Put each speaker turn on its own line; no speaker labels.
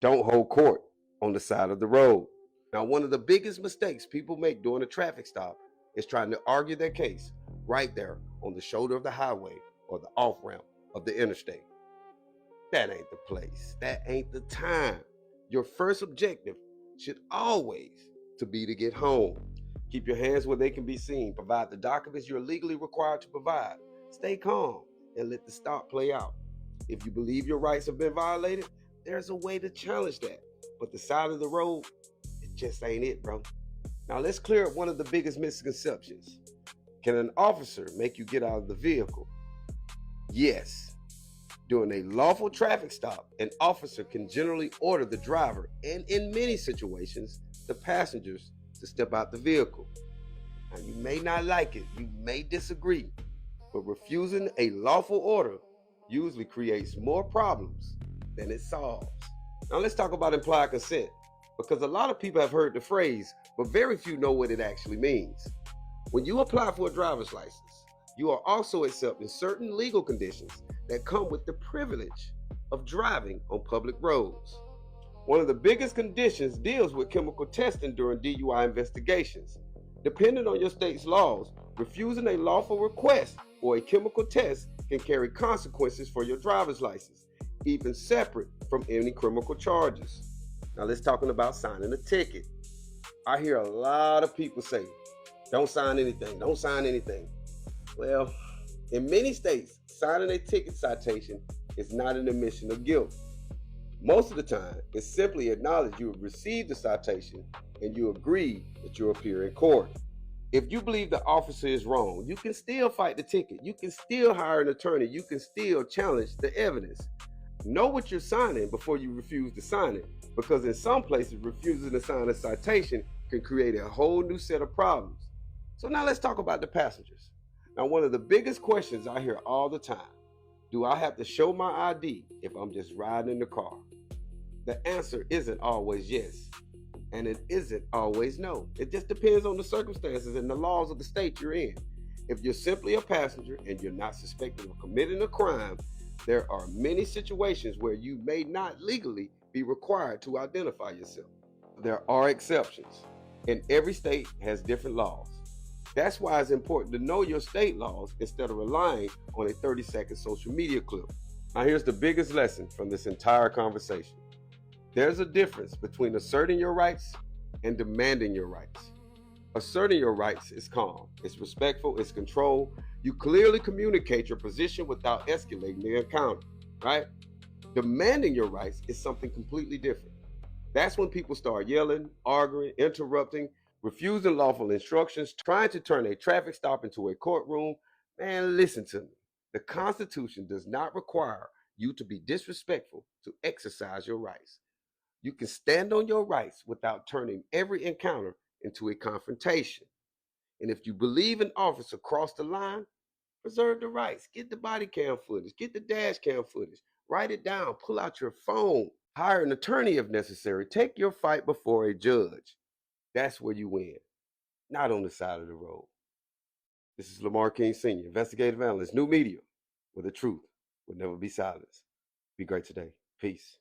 Don't hold court on the side of the road. Now, one of the biggest mistakes people make during a traffic stop is trying to argue their case right there on the shoulder of the highway or the off ramp of the interstate. That ain't the place. That ain't the time. Your first objective should always to be to get home. Keep your hands where they can be seen. Provide the documents you're legally required to provide. Stay calm and let the stop play out. If you believe your rights have been violated, there's a way to challenge that. But the side of the road, it just ain't it, bro. Now let's clear up one of the biggest misconceptions. Can an officer make you get out of the vehicle? Yes. During a lawful traffic stop, an officer can generally order the driver, and in many situations, the passengers, to step out the vehicle. Now, you may not like it, you may disagree, but refusing a lawful order usually creates more problems than it solves. Now, let's talk about implied consent, because a lot of people have heard the phrase, but very few know what it actually means. When you apply for a driver's license, you are also accepting certain legal conditions that come with the privilege of driving on public roads. One of the biggest conditions deals with chemical testing during DUI investigations. Depending on your state's laws, refusing a lawful request or a chemical test can carry consequences for your driver's license, even separate from any criminal charges. Now let's talk about signing a ticket. I hear a lot of people say, don't sign anything, don't sign anything. Well, in many states, signing a ticket citation is not an admission of guilt. Most of the time, it's simply acknowledge you have received the citation and you agree that you'll appear in court. If you believe the officer is wrong, you can still fight the ticket. You can still hire an attorney. You can still challenge the evidence. Know what you're signing before you refuse to sign it, because in some places, refusing to sign a citation can create a whole new set of problems. So now let's talk about the passengers. Now, one of the biggest questions I hear all the time, do I have to show my ID if I'm just riding in the car? The answer isn't always yes, and it isn't always no. It just depends on the circumstances and the laws of the state you're in. If you're simply a passenger and you're not suspected of committing a crime, there are many situations where you may not legally be required to identify yourself. There are exceptions, and every state has different laws. That's why it's important to know your state laws instead of relying on a 30-second social media clip. Now, here's the biggest lesson from this entire conversation. There's a difference between asserting your rights and demanding your rights. Asserting your rights is calm, it's respectful, it's controlled. You clearly communicate your position without escalating the encounter, right? Demanding your rights is something completely different. That's when people start yelling, arguing, interrupting, refusing lawful instructions, trying to turn a traffic stop into a courtroom. Man, listen to me. The Constitution does not require you to be disrespectful to exercise your rights. You can stand on your rights without turning every encounter into a confrontation. And if you believe an officer crossed the line, preserve the rights. Get the body cam footage, get the dash cam footage, write it down, pull out your phone, hire an attorney if necessary. Take your fight before a judge. That's where you win, not on the side of the road. This is Lamar King Sr., investigative analyst, new media, where the truth will never be silenced. Be great today. Peace.